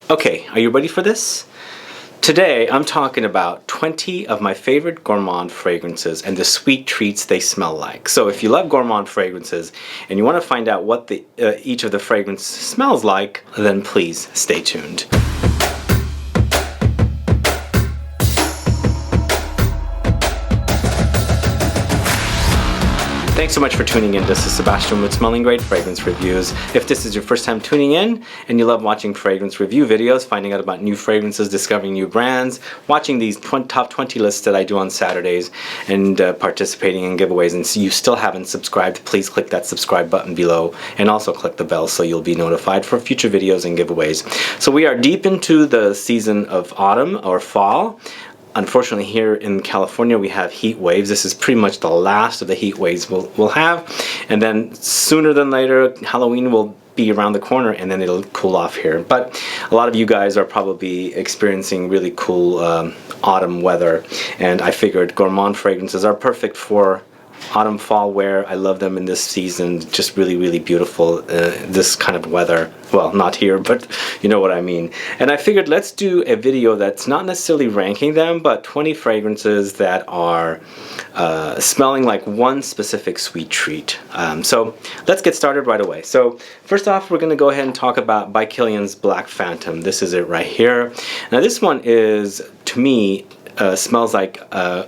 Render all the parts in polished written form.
Okay, are you ready for this? Today I'm talking about 20 of my favorite Gourmand fragrances and the sweet treats they smell like. So if you love Gourmand fragrances and you want to find out what each of the fragrances smells like, then please stay tuned. Thanks so much for tuning in. This is Sebastian with Smelling Great Fragrance Reviews. If this is your first time tuning in and you love watching fragrance review videos, finding out about new fragrances, discovering new brands, watching these top 20 lists that I do on Saturdays, and participating in giveaways, and you still haven't subscribed, please click that subscribe button below and also click the bell so you'll be notified for future videos and giveaways. So we are deep into the season of autumn or fall. Unfortunately, here in California, we have heat waves. This is pretty much the last of the heat waves we'll have. And then sooner than later, Halloween will be around the corner and then it'll cool off here. But a lot of you guys are probably experiencing really cool autumn weather. And I figured Gourmand fragrances are perfect for autumn fall wear. I love them in this season. Just really, really beautiful, this kind of weather. Well, not here, but you know what I mean. And I figured let's do a video that's not necessarily ranking them, but 20 fragrances that are smelling like one specific sweet treat. So let's get started right away. So first off, we're going to go ahead and talk about by KILIAN's Black Phantom. This is it right here. Now this one is, to me, smells like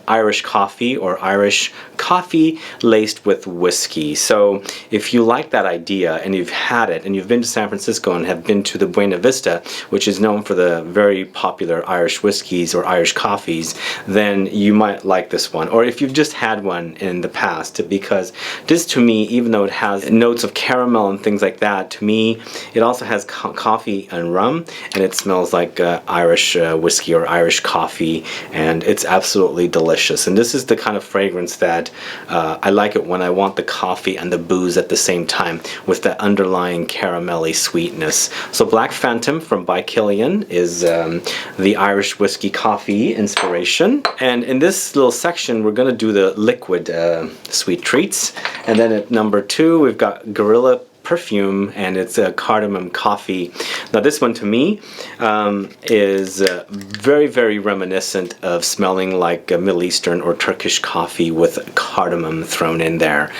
Irish coffee or Irish coffee laced with whiskey. So if you like that idea and you've had it and you've been to San Francisco and have been to the Buena Vista, which is known for the very popular Irish whiskeys or Irish coffees, then you might like this one. Or if you've just had one in the past, because this, to me, even though it has notes of caramel and things like that, to me it also has coffee and rum, and it smells like Irish whiskey or Irish coffee, and it's absolutely delicious. And this is the kind of fragrance that I like it when I want the coffee and the booze at the same time with that underlying caramelly sweetness. So Black Phantom from by KILIAN is the Irish whiskey coffee inspiration. And in this little section we're going to do the liquid sweet treats. And then at number 2 we've got Gorilla Perfume, and it's a cardamom coffee. Now this one to me is very, very reminiscent of smelling like a Middle Eastern or Turkish coffee with cardamom thrown in there.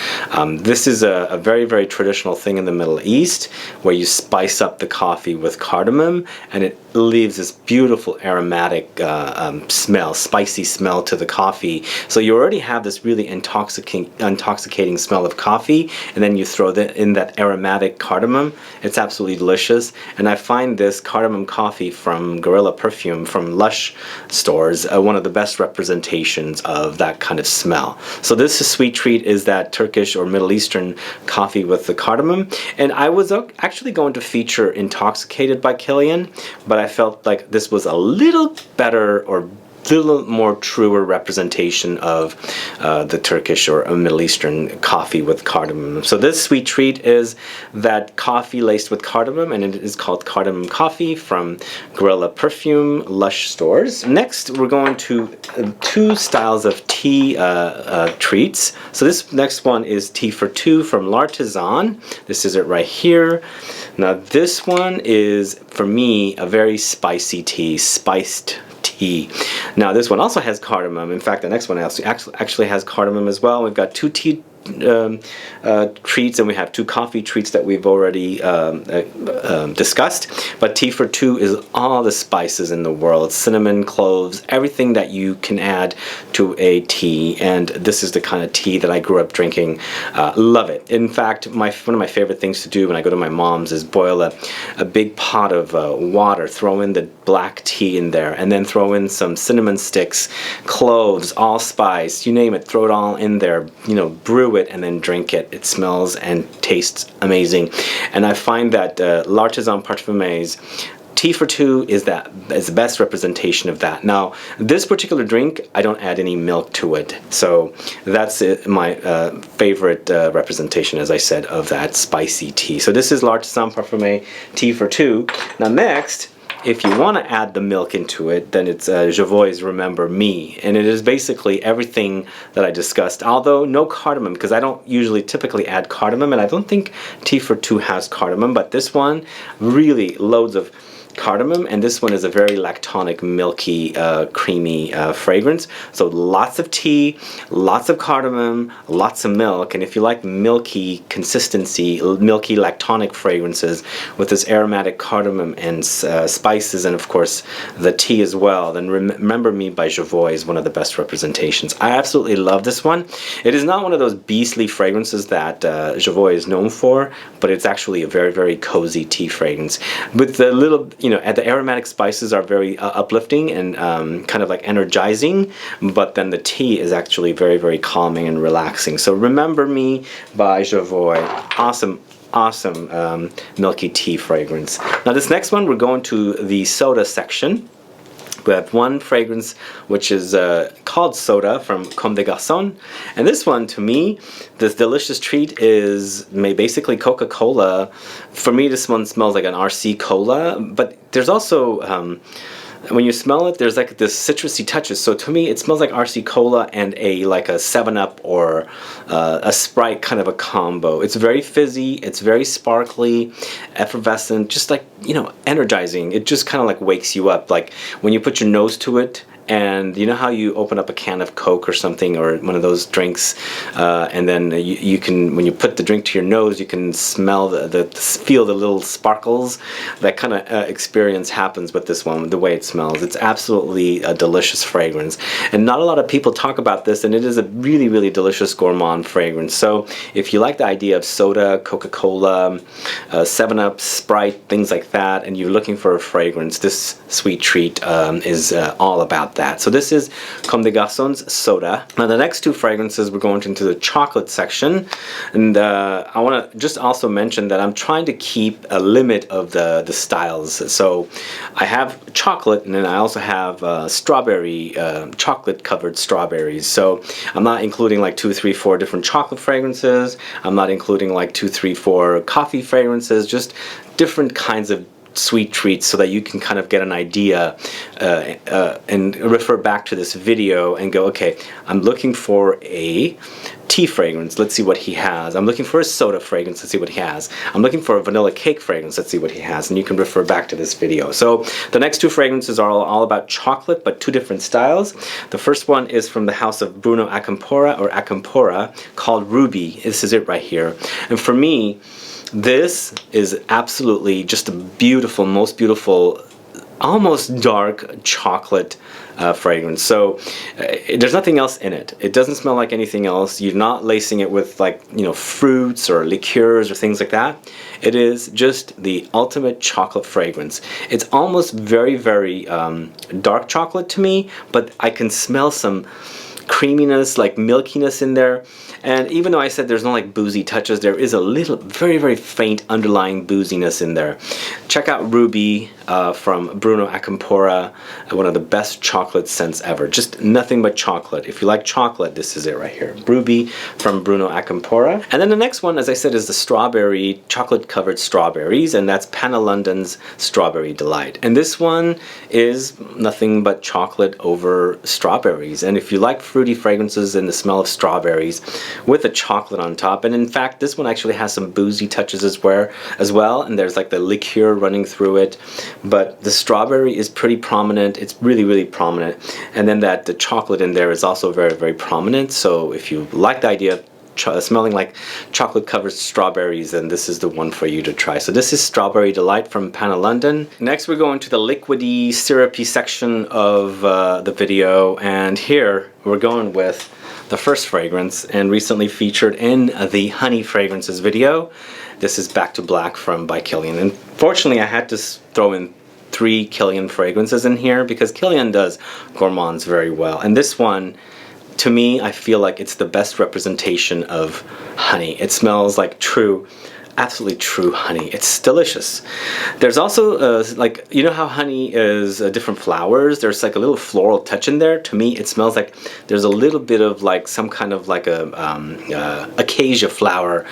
This is a very, very traditional thing in the Middle East where you spice up the coffee with cardamom and it leaves this beautiful aromatic smell, spicy smell to the coffee. So you already have this really intoxicating smell of coffee, and then you throw in that aromatic cardamom. It's absolutely delicious. And I find this cardamom coffee from Gorilla Perfume from LUSH stores one of the best representations of that kind of smell. So this sweet treat is that Turkish or Middle Eastern coffee with the cardamom. And I was actually going to feature Intoxicated by KILIAN, but I felt like this was a little better or little more truer representation of the Turkish or Middle Eastern coffee with cardamom. So this sweet treat is that coffee laced with cardamom, and it is called Cardamom Coffee from Gorilla Perfume LUSH stores. Next we're going to 2 styles of tea treats. So this next one is Tea for Two from L'Artisan. This is it right here. Now this one is, for me, a very spicy tea, spiced tea. Now this one also has cardamom. In fact, the next one actually has cardamom as well. We've got 2 tea treats, and we have 2 coffee treats that we've already discussed. But Tea for Two is all the spices in the world: cinnamon, cloves, everything that you can add to a tea. And this is the kind of tea that I grew up drinking. Love it. In fact, one of my favorite things to do when I go to my mom's is boil a big pot of water, throw in the black tea in there, and then throw in some cinnamon sticks, cloves, allspice, you name it, throw it all in there, you know, brew it and then drink it. It smells and tastes amazing. And I find that L'Artisan Parfumés Tea for Two is the best representation of that. Now, this particular drink, I don't add any milk to it, so that's my favorite representation, as I said, of that spicy tea. So this is L'Artisan Parfumé Tea for Two. Now next, if you want to add the milk into it, then it's JOVOY's Remember Me, and it is basically everything that I discussed, although no cardamom, because I don't usually typically add cardamom, and I don't think Tea for Two has cardamom, but this one, really loads of cardamom, and this one is a very lactonic, milky, creamy fragrance. So lots of tea, lots of cardamom, lots of milk, and if you like milky consistency, milky lactonic fragrances with this aromatic cardamom and spices, and of course the tea as well, then Remember Me by JOVOY is one of the best representations. I absolutely love this one. It is not one of those beastly fragrances that JOVOY is known for, but it's actually a very, very cozy tea fragrance. With the little, the aromatic spices are very uplifting and kind of like energizing, but then the tea is actually very, very calming and relaxing. So Remember Me by JOVOY. Awesome milky tea fragrance. Now this next one, we're going to the soda section. We have one fragrance which is called Soda from Comme des Garçons, and this one, to me, this delicious treat is basically Coca-Cola. For me, this one smells like an RC Cola, but there's also when you smell it, there's like this citrusy touches. So to me, it smells like RC Cola and like a 7-Up or a Sprite kind of a combo. It's very fizzy, it's very sparkly, effervescent, just like, energizing. It just kind of like wakes you up. Like when you put your nose to it, and you know how you open up a can of Coke or something, or one of those drinks, and then you can, when you put the drink to your nose, you can smell feel the little sparkles. That kind of experience happens with this one, the way it smells. It's absolutely a delicious fragrance, and not a lot of people talk about this, and it is a really, really delicious gourmand fragrance. So if you like the idea of soda, Coca-Cola, 7-Up, Sprite, things like that, and you're looking for a fragrance, this sweet treat is all about that. So this is Comme des Garçons Soda. Now the next two fragrances, we're going into the chocolate section, and I want to just also mention that I'm trying to keep a limit of the styles. So I have chocolate, and then I also have strawberry, chocolate covered strawberries. So I'm not including like 2, 3, 4 different chocolate fragrances. I'm not including like 2, 3, 4 coffee fragrances, just different kinds of sweet treats so that you can kind of get an idea and refer back to this video and go, okay, I'm looking for a tea fragrance, let's see what he has. I'm looking for a soda fragrance, let's see what he has. I'm looking for a vanilla cake fragrance, let's see what he has. And you can refer back to this video. So the next two fragrances are all about chocolate, but two different styles. The first one is from the house of BRUNO ACAMPORA called Ruby. This is it right here. And for me, this is absolutely just a beautiful, most beautiful, almost dark chocolate fragrance. So there's nothing else in it. It doesn't smell like anything else. You're not lacing it with like, fruits or liqueurs or things like that. It is just the ultimate chocolate fragrance. It's almost very, very dark chocolate to me, but I can smell some creaminess, like milkiness in there. And even though I said there's no like boozy touches, there is a little, very, very faint underlying booziness in there. Check out Ruby from BRUNO ACAMPORA, one of the best chocolate scents ever. Just nothing but chocolate. If you like chocolate, this is it right here. Ruby from BRUNO ACAMPORA. And then the next one, as I said, is the strawberry, chocolate covered strawberries, and that's PANAH London's Strawberry Delight. And this one is nothing but chocolate over strawberries. And if you like fruity fragrances and the smell of strawberries, with a chocolate on top, and in fact this one actually has some boozy touches as well, and there's like the liqueur running through it, but the strawberry is pretty prominent. It's really, really prominent, and then the chocolate in there is also very, very prominent. So if you like the idea of smelling like chocolate covered strawberries, then this is the one for you to try. So this is Strawberry Delight from PANAH London. Next we're going to the liquidy, syrupy section of the video, and here we're going with the first fragrance, and recently featured in the Honey Fragrances video. This is Back to Black by KILIAN. And fortunately I had to throw in 3 KILIAN fragrances in here because KILIAN does gourmands very well. And this one, to me, I feel like it's the best representation of honey. It smells like true, absolutely true honey. It's delicious. There's also like, you know how honey is different flowers? There's like a little floral touch in there. To me, it smells like there's a little bit of like some kind of like a acacia flower,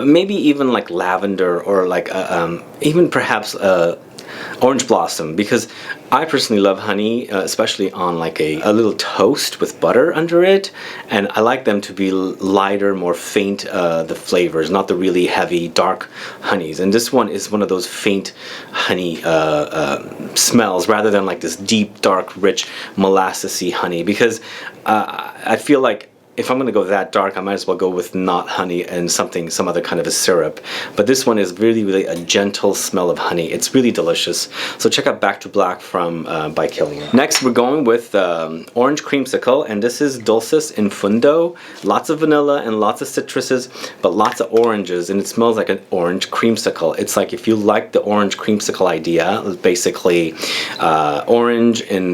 maybe even like lavender, or like even perhaps orange blossom, because I personally love honey, especially on like a little toast with butter under it, and I like them to be lighter, more faint, the flavors, not the really heavy dark honeys. And this one is one of those faint honey smells rather than like this deep, dark, rich molassesy honey, because I feel like if I'm going to go that dark, I might as well go with not honey and some other kind of a syrup. But this one is really a gentle smell of honey. It's really delicious. So check out Back to Black from by KILIAN. Next, we're going with orange creamsicle, and this is Dulcis in Fundo. Lots of vanilla and lots of citruses, but lots of oranges, and it smells like an orange creamsicle. It's like if you like the orange creamsicle idea, basically orange in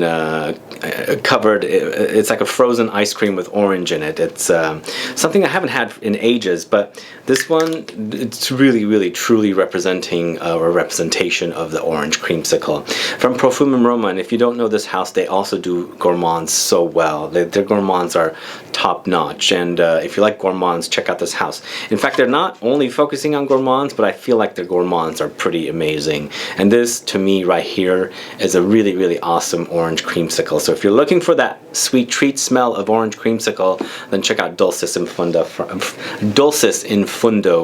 covered. It's like a frozen ice cream with orange in it. It's something I haven't had in ages, but this one, it's really truly representing a representation of the orange creamsicle from PROFUMUM ROMA. And if you don't know this house, they also do gourmands so well. Their gourmands are top notch, and if you like gourmands, check out this house. In fact, they're not only focusing on gourmands, but I feel like their gourmands are pretty amazing. And this, to me, right here, is a really awesome orange creamsicle. So if you're looking for that sweet treat smell of orange creamsicle, then check out Dulcis in Fundo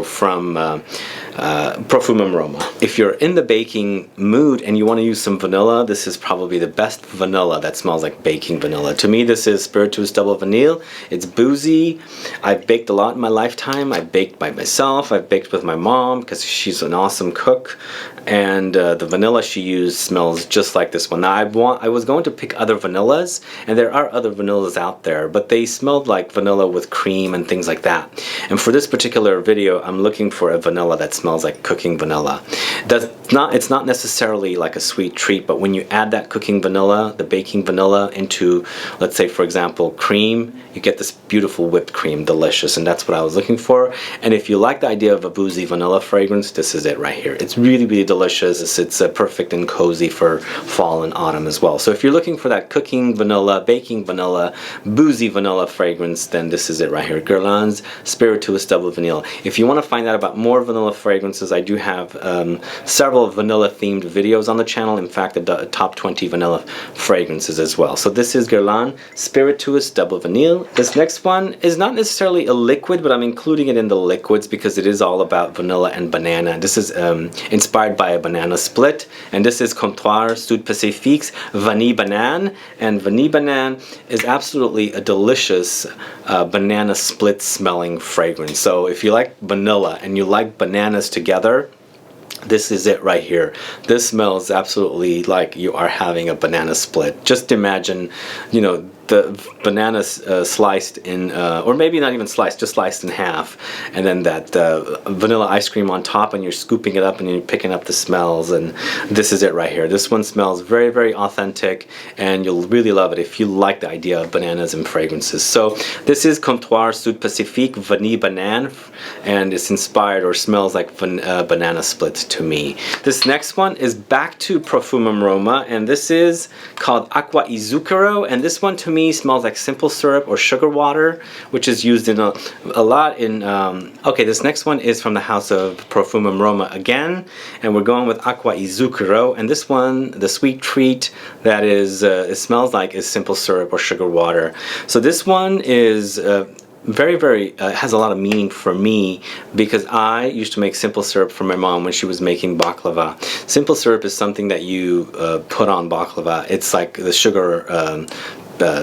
from PROFUMUM ROMA. If you're in the baking mood and you want to use some vanilla, this is probably the best vanilla that smells like baking vanilla. To me, this is Spiritueuse Double Vanille. It's boozy. I've baked a lot in my lifetime. I've baked by myself. I've baked with my mom because she's an awesome cook. And the vanilla she used smells just like this one. Now, I was going to pick other vanillas, and there are other vanillas out there, but they smelled like vanilla with cream and things like that. And for this particular video, I'm looking for a vanilla that smells like cooking vanilla. It's not necessarily like a sweet treat, but when you add that cooking vanilla, the baking vanilla, into, let's say, for example, cream, you get this beautiful whipped cream, delicious, and that's what I was looking for. And if you like the idea of a boozy vanilla fragrance, this is it right here. It's really delicious. It's perfect and cozy for fall and autumn as well. So if you're looking for that cooking vanilla, baking vanilla, boozy vanilla fragrance, then this is it right here. Guerlain's Spiritueuse Double Vanille. If you want to find out about more vanilla fragrances, I do have several vanilla themed videos on the channel. In fact, the top 20 vanilla fragrances as well. So this is Guerlain Spiritueuse Double Vanille. This next one is not necessarily a liquid, but I'm including it in the liquids because it is all about vanilla and banana. This is inspired by a banana split, and this is COMPTOIR Sud Pacifique's Vanille Banane. And Vanille Banane is absolutely a delicious banana split smelling fragrance. So if you like vanilla and you like bananas together, this is it right here. This smells absolutely like you are having a banana split. Just imagine, you know, the bananas sliced in, or maybe not even sliced, just sliced in half, and then that vanilla ice cream on top, and you're scooping it up and you're picking up the smells, and this is it right here. This one smells very authentic, and you'll really love it if you like the idea of bananas and fragrances. So this is COMPTOIR Sud Pacifique Vanille Banane, and it's inspired or smells like banana splits to me. This next one is back to PROFUMUM ROMA, and this is called ACQUA y ZUCCHERO, and this one to me smells like simple syrup or sugar water, which is used in a lot in okay, this next one is from the house of PROFUMUM ROMA again, and we're going with ACQUA y ZUCCHERO. And this one, the sweet treat that is it smells like, is simple syrup or sugar water. So this one is very has a lot of meaning for me, because I used to make simple syrup for my mom when she was making baklava. Simple syrup is something that you put on baklava. It's like the sugar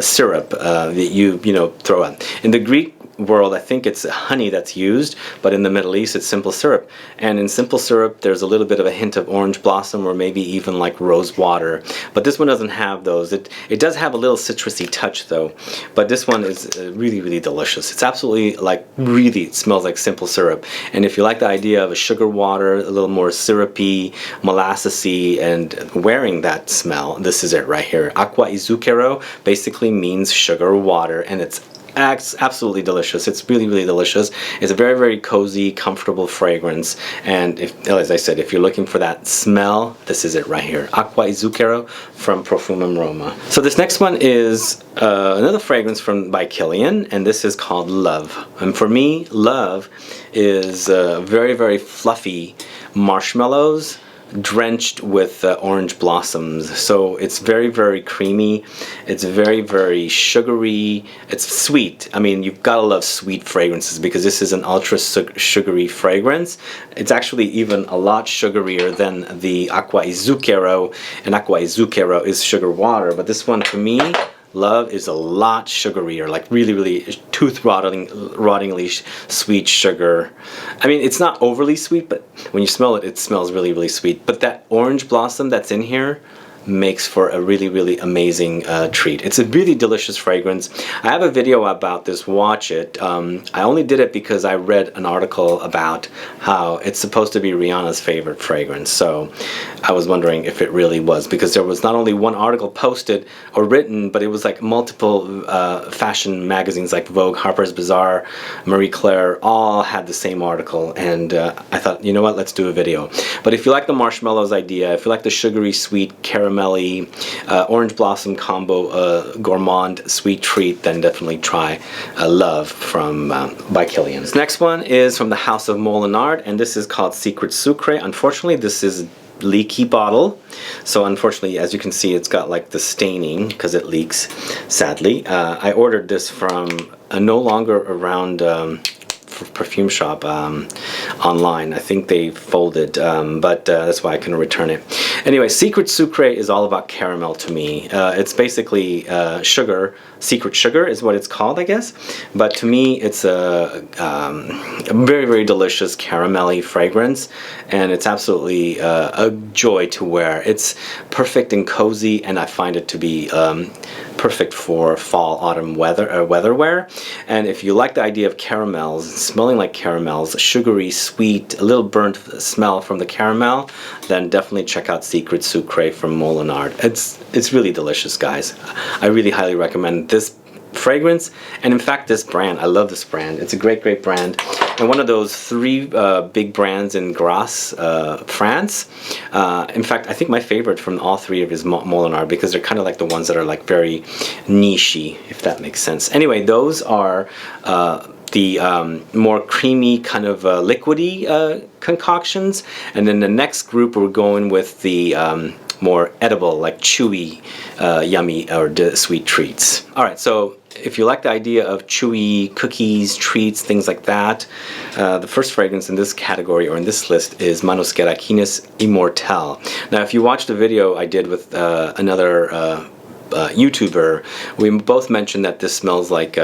syrup that you throw on. In the Greek world, I think it's honey that's used, but in the Middle East it's simple syrup. And in simple syrup there's a little bit of a hint of orange blossom, or maybe even like rose water, but this one doesn't have those. It does have a little citrusy touch though, but this one is really delicious. It's absolutely it smells like simple syrup. And if you like the idea of a sugar water, a little more syrupy, molassesy, and wearing that smell, this is it right here. ACQUA y ZUCCHERO basically means sugar water, and it's absolutely delicious. It's really delicious. It's a very cozy, comfortable fragrance, and as I said, if you're looking for that smell, this is it right here. ACQUA y ZUCCHERO from PROFUMUM ROMA. So this next one is another fragrance by KILIAN, and this is called Love. And for me, Love is very fluffy marshmallows drenched with orange blossoms. So it's very, very creamy. It's very, very sugary. It's sweet. I mean, you've got to love sweet fragrances because this is an ultra sugary fragrance. It's actually even a lot sugarier than the ACQUA e ZUCCHERO, and ACQUA e ZUCCHERO is sugar water, but this one, to me, love, is a lot sugarier, like really, really tooth-rottingly sweet sugar. I mean, it's not overly sweet, but when you smell it, it smells really, really sweet. But that orange blossom that's in here makes for a really, really amazing treat. It's a really delicious fragrance. I have a video about this, watch it. I only did it because I read an article about how it's supposed to be Rihanna's favorite fragrance, so I was wondering if it really was, because there was not only one article posted or written, but it was like multiple fashion magazines like Vogue, Harper's Bazaar, Marie Claire, all had the same article, and I thought, you know what, let's do a video. But if you like the marshmallows idea, if you like the sugary sweet caramel orange blossom combo gourmand sweet treat, then definitely try Love from by KILIAN. This next one is from the house of MOLINARD, and this is called Secret Sucre. Unfortunately, this is leaky bottle, so unfortunately, as you can see, it's got like the staining because it leaks, sadly. I ordered this from no longer around perfume shop online. I think they folded, but that's why I couldn't return it. Anyway, Secret Sucre is all about caramel to me. It's basically sugar. Secret sugar is what it's called, I guess. But to me, it's a very, very delicious caramelly fragrance, and it's absolutely a joy to wear. It's perfect and cozy, and I find it to be perfect for fall, autumn weather wear. And if you like the idea of caramels, smelling like caramels, sugary, sweet, a little burnt smell from the caramel, then definitely check out Secret Sucre from MOLINARD. It's really delicious, guys. I really highly recommend this fragrance, and in fact this brand. I love this brand. It's a great, great brand, and one of those three big brands in Grasse, France. In fact, I think my favorite from all three of is MOLINARD, because they're kind of like the ones that are like very niche-y, if that makes sense. Anyway, those are the more creamy kind of liquidy concoctions, and then the next group we're going with the more edible, like chewy, yummy, or sweet treats. Alright, so if you like the idea of chewy cookies, treats, things like that, the first fragrance in this category or in this list is MANOS GERAKINIS Immortelle. Now, if you watched the video I did with another YouTuber, we both mentioned that this smells like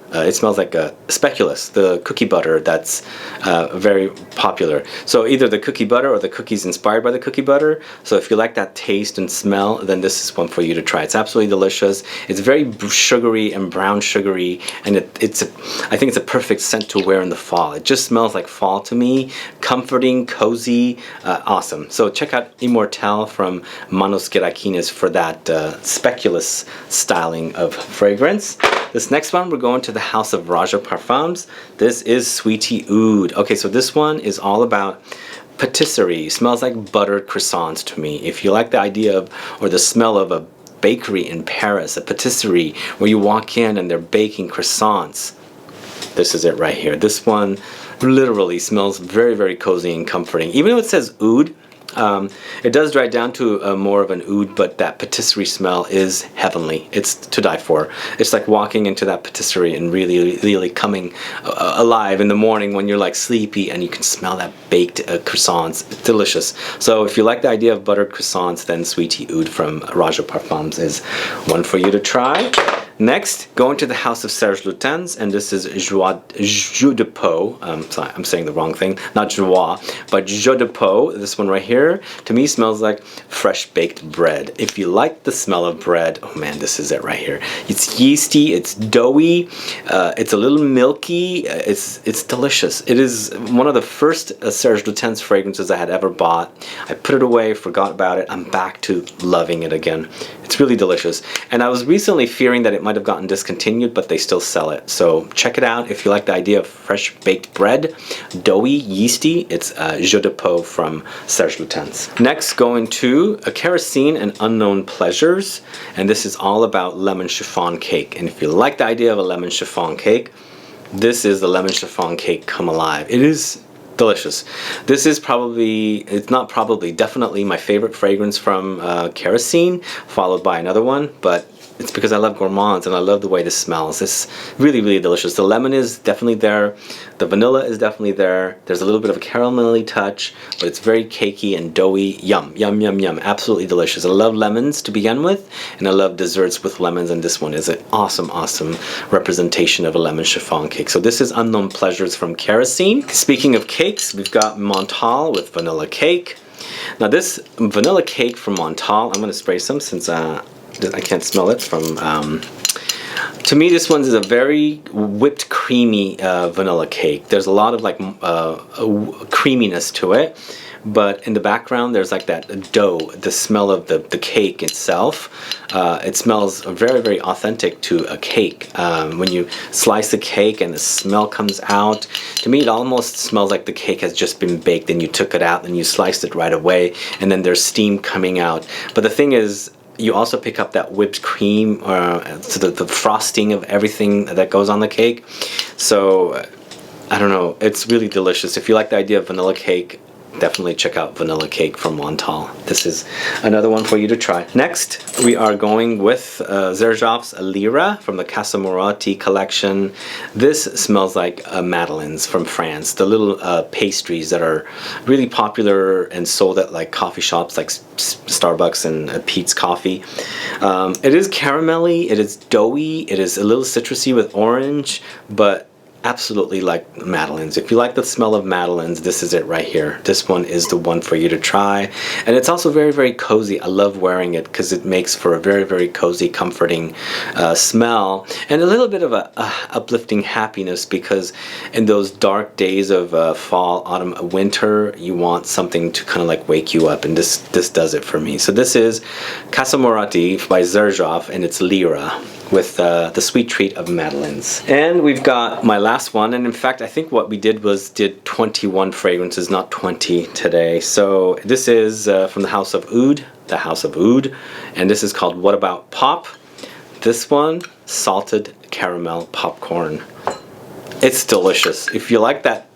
it smells like a speculoos, the cookie butter that's very popular. So either the cookie butter or the cookies inspired by the cookie butter. So if you like that taste and smell, then this is one for you to try. It's absolutely delicious. It's very sugary and brown sugary, and I think it's a perfect scent to wear in the fall. It just smells like fall to me. Comforting, cozy, awesome. So check out Immortelle from MANOS GERAKINIS for that speculoos styling of fragrance. This next one, we're going to the house of Raja Parfums. This is Sweetie Oud. Okay, so this one is all about patisserie. Smells like buttered croissants to me. If you like the idea of, or the smell of a bakery in Paris, a patisserie where you walk in and they're baking croissants, this is it right here. This one literally smells very, very cozy and comforting. Even though it says oud, it does dry down to more of an oud, but that patisserie smell is heavenly. It's to die for. It's like walking into that patisserie and really, really coming alive in the morning when you're like sleepy and you can smell that baked croissants. It's delicious. So if you like the idea of buttered croissants, then Sweetie Oud from Raja Parfums is one for you to try. Next, going to the house of Serge Lutens, and this is Jus de Peau. Sorry, I'm saying the wrong thing. Not joie, but Jus de Peau. This one right here, to me, smells like fresh baked bread. If you like the smell of bread, oh man, this is it right here. It's yeasty, it's doughy, it's a little milky, it's delicious. It is one of the first Serge Lutens fragrances I had ever bought. I put it away, forgot about it. I'm back to loving it again. It's really delicious. And I was recently fearing that it might have gotten discontinued, but they still sell it. So check it out if you like the idea of fresh baked bread, doughy, yeasty. It's Jus de Peau from Serge Lutens. Next, going to a Kerosene and Unknown Pleasures, and this is all about lemon chiffon cake. And if you like the idea of a lemon chiffon cake, this is the lemon chiffon cake come alive. It is delicious. This is probably, it's not probably, definitely my favorite fragrance from Kerosene, followed by another one, but it's because I love Gourmands and I love the way this smells. It's really, really delicious. The lemon is definitely there. The vanilla is definitely there. There's a little bit of a caramelly touch, but it's very cakey and doughy. Yum, yum, yum, yum. Absolutely delicious. I love lemons to begin with, and I love desserts with lemons, and this one is an awesome, awesome representation of a lemon chiffon cake. So this is Unknown Pleasures from Kerosene. Speaking of cakes, we've got Montal with vanilla cake. Now this vanilla cake from Montal, I'm going to spray some since I can't smell it from, to me this one is a very whipped creamy vanilla cake. There's a lot of like creaminess to it, but in the background there's like that dough, the smell of the cake itself. It smells very, very authentic to a cake. When you slice the cake and the smell comes out, to me it almost smells like the cake has just been baked and you took it out and you sliced it right away, and then there's steam coming out. But the thing is, you also pick up that whipped cream, so the frosting of everything that goes on the cake. So I don't know, it's really delicious. If you like the idea of vanilla cake, definitely check out vanilla cake from Montal. This is another one for you to try. Next, we are going with Xerjoff's Lyra from the Casa Morati collection. This smells like Madeleines from France, the little pastries that are really popular and sold at like coffee shops like Starbucks and Peet's Coffee. It is caramelly, it is doughy, it is a little citrusy with orange, but absolutely like Madeleines. If you like the smell of Madeleines, this is it right here. This one is the one for you to try. And it's also very, very cozy. I love wearing it because it makes for a very, very cozy, comforting smell, and a little bit of a uplifting happiness, because in those dark days of fall, autumn, winter, you want something to kind of like wake you up, and this does it for me. So this is Casa Morati by Xerjoff, and it's Lyra with the sweet treat of Madeleines. And we've got my last one, and in fact I think what we did was did 21 fragrances, not 20 today. So this is from the House of Oud, and this is called What About Pop. This one, salted caramel popcorn. It's delicious. If you like that,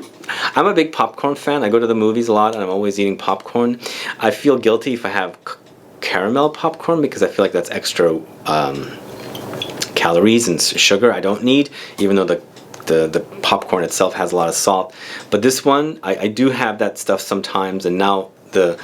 I'm a big popcorn fan. I go to the movies a lot and I'm always eating popcorn. I feel guilty if I have caramel popcorn because I feel like that's extra calories and sugar I don't need, even though the popcorn itself has a lot of salt. But this one, I do have that stuff sometimes, and now the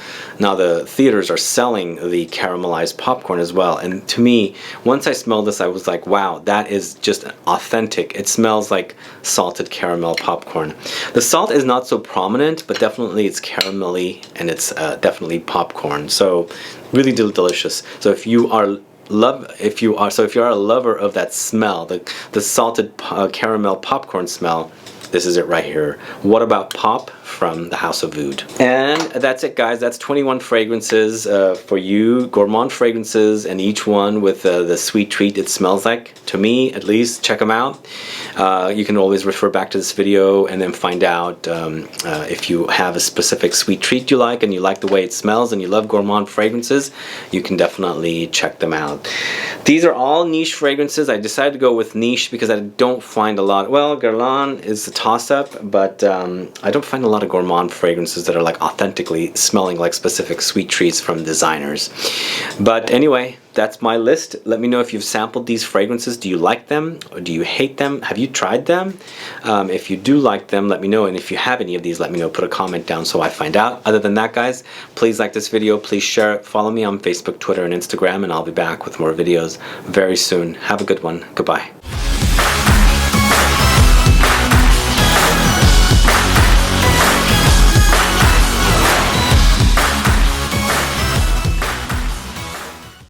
theaters are selling the caramelized popcorn as well. And to me, once I smelled this, I was like, wow, that is just authentic. It smells like salted caramel popcorn. The salt is not so prominent, but definitely it's caramelly, and it's definitely popcorn. So really delicious. So if you are a lover of that smell, the salted caramel popcorn smell, this is it right here. What About Pop from the House of Oud. And that's it, guys. That's 21 fragrances for you, gourmand fragrances, and each one with the sweet treat it smells like. To me, at least, check them out. You can always refer back to this video and then find out if you have a specific sweet treat you like and you like the way it smells and you love gourmand fragrances, you can definitely check them out. These are all niche fragrances. I decided to go with niche because I don't find a lot. Well, Guerlain is a toss-up, but I don't find a lot of gourmand fragrances that are like authentically smelling like specific sweet treats from designers. But anyway, that's my list. Let me know if you've sampled these fragrances. Do you like them or do you hate them? Have you tried them? If you do like them, let me know. And if you have any of these, let me know. Put a comment down so I find out. Other than that, guys, please like this video. Please share it. Follow me on Facebook, Twitter, and Instagram, and I'll be back with more videos very soon. Have a good one. Goodbye.